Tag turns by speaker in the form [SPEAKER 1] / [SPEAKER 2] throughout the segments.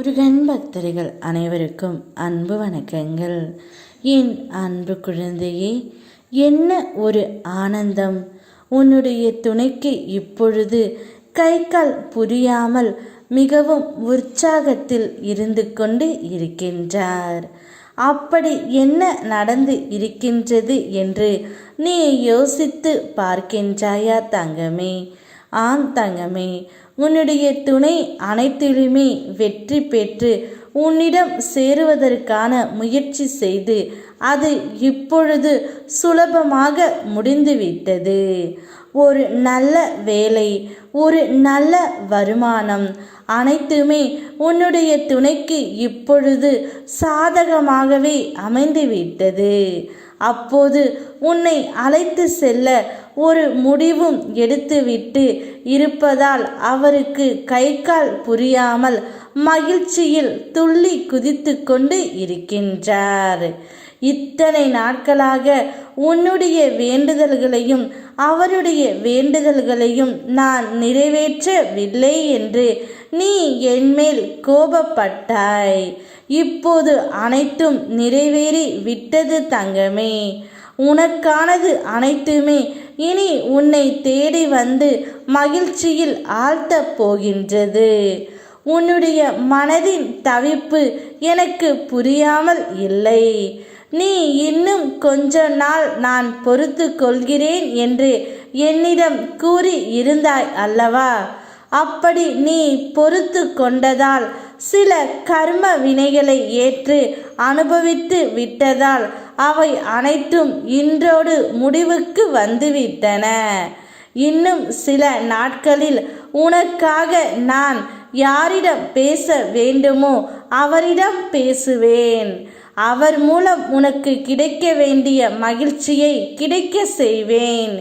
[SPEAKER 1] முருகன் பக்தர்கள் அனைவருக்கும் அன்பு வணக்கங்கள். என் அன்பு குழந்தையே, என்ன ஒரு ஆனந்தம்! உன்னுடைய துணைக்கு இப்பொழுது கை கால் புரியாமல் மிகவும் உற்சாகத்தில் இருந்து கொண்டு இருக்கின்றார். அப்படி என்ன நடந்து இருக்கின்றது என்று நீ யோசித்து பார்க்கின்றாயா தங்கமே? ஆம் தங்கமே, உன்னுடைய துணை அனைத்திலுமே வெற்றி பெற்று உன்னிடம் சேருவதற்கான முயற்சி செய்து அது இப்பொழுது சுலபமாக முடிந்துவிட்டது. ஒரு நல்ல வேலை, ஒரு நல்ல வருமானம் அனைத்துமே உன்னுடைய துணைக்கு இப்பொழுது சாதகமாகவே அமைந்துவிட்டது. அப்போது உன்னை அழைத்து செல்ல ஒரு முடிவும் எடுத்துவிட்டு இருப்பதால் அவருக்கு கை கால் புரியாமல் மகிழ்ச்சியில் துள்ளி குதித்து கொண்டு இருக்கின்றார். இத்தனை நாட்களாக உன்னுடைய வேண்டுதல்களையும் அவருடைய வேண்டுதல்களையும் நான் நிறைவேற்றவில்லை என்று நீ என்மேல் கோபப்பட்டாய். இப்போது அனைத்தும் நிறைவேறி விட்டது தங்கமே. உனக்கானது அனைத்துமே இனி உன்னை தேடி வந்து மகிழ்ச்சியில் ஆழ்த்தப் போகின்றது. உன்னுடைய மனதின் தவிப்பு எனக்கு புரியாமல் இல்லை. நீ இன்னும் கொஞ்ச நாள் நான் பொறுத்து கொள்கிறேன் என்று என்னிடம் கூறி இருந்தாய் அல்லவா? அப்படி நீ பொறுத்து கொண்டதால் சில கர்ம வினைகளை ஏற்று அனுபவித்து விட்டதால் அவை அனைத்தும் இன்றோடு முடிவுக்கு வந்துவிட்டன. இன்னும் சில நாட்களில் உனக்காக நான் யாரிடம் பேச வேண்டுமோ அவரிடம் பேசுவேன். அவர் மூலம் உனக்கு கிடைக்க வேண்டிய மகிழ்ச்சியை கிடைக்க செய்வேன்.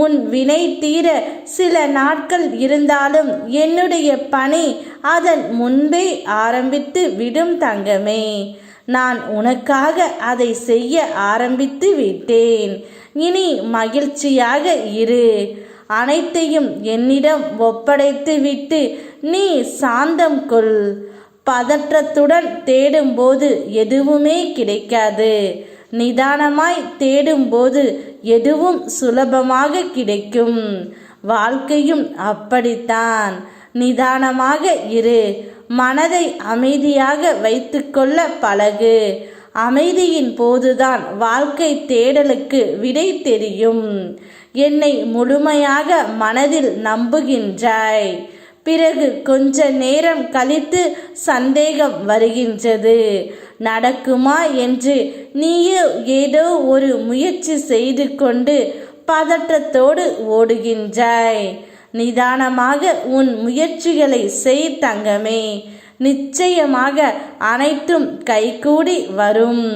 [SPEAKER 1] உன் வினை தீர சில நாட்கள் இருந்தாலும் என்னுடைய பணி அதன் முன்பே ஆரம்பித்து விடும் தங்கமே. நான் உனக்காக அதை செய்ய ஆரம்பித்து விட்டேன். இனி மகிழ்ச்சியாக இரு. அனைத்தையும் என்னிடம் ஒப்படைத்து விட்டு நீ சாந்தம் கொள். பதற்றத்துடன் தேடும்போது எதுவுமே கிடைக்காது. நிதானமாய் தேடும்போது எதுவும் சுலபமாக கிடைக்கும். வாழ்க்கையும் அப்படித்தான். நிதானமாக இரு. மனதை அமைதியாக வைத்துக்கொள்ள பழகு. அமைதியின் போதுதான் வாழ்க்கை தேடலுக்கு விடை தெரியும். என்னை முழுமையாக மனதில் நம்புகின்றாய். பிறகு கொஞ்ச நேரம் கழித்து சந்தேகம் வருகின்றது. நடக்குமா என்று நீயே ஏதோ ஒரு முயற்சி செய்து கொண்டு பதற்றத்தோடு ஓடுகின்றாய். நிதானமாக உன் முயற்சிகளை செய் தங்கமே. நிச்சயமாக அனைத்தும் கைகூடி வரும்.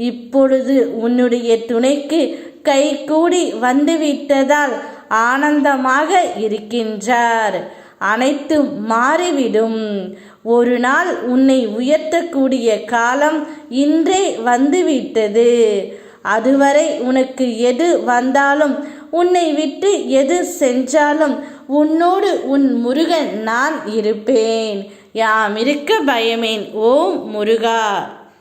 [SPEAKER 1] இப்பொழுது உன்னுடைய துணைக்கு கைகூடி வந்துவிட்டதால் ஆனந்தமாக இருக்கின்றார். அனைத்தும் மாறிவிடும். ஒரு நாள் உன்னை உயர்த்தக்கூடிய காலம் இன்றே வந்துவிட்டது. அதுவரை உனக்கு எது வந்தாலும் உன்னை விட்டு எது சென்றாலும் உன்னோடு உன் முருகன் நான் இருப்பேன். யாம் இருக்க பயமேன். ஓம் முருகா.